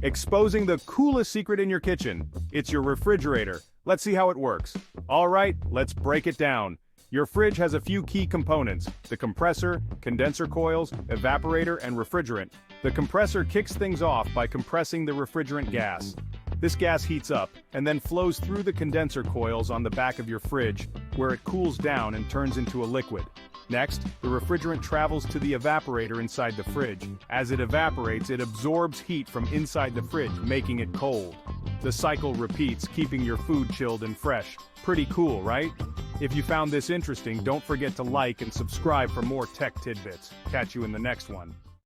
Exposing the coolest secret in your kitchen. It's your refrigerator. Let's see how it works. All right, let's break it down. Your fridge has a few key components: the compressor, condenser coils, evaporator, and refrigerant. The compressor kicks things off by compressing the refrigerant gas. This gas heats up, and then flows through the condenser coils on the back of your fridge, where it cools down and turns into a liquid. Next, the refrigerant travels to the evaporator inside the fridge. As it evaporates, it absorbs heat from inside the fridge, making it cold. The cycle repeats, keeping your food chilled and fresh. Pretty cool, right? If you found this interesting, don't forget to like and subscribe for more tech tidbits. Catch you in the next one.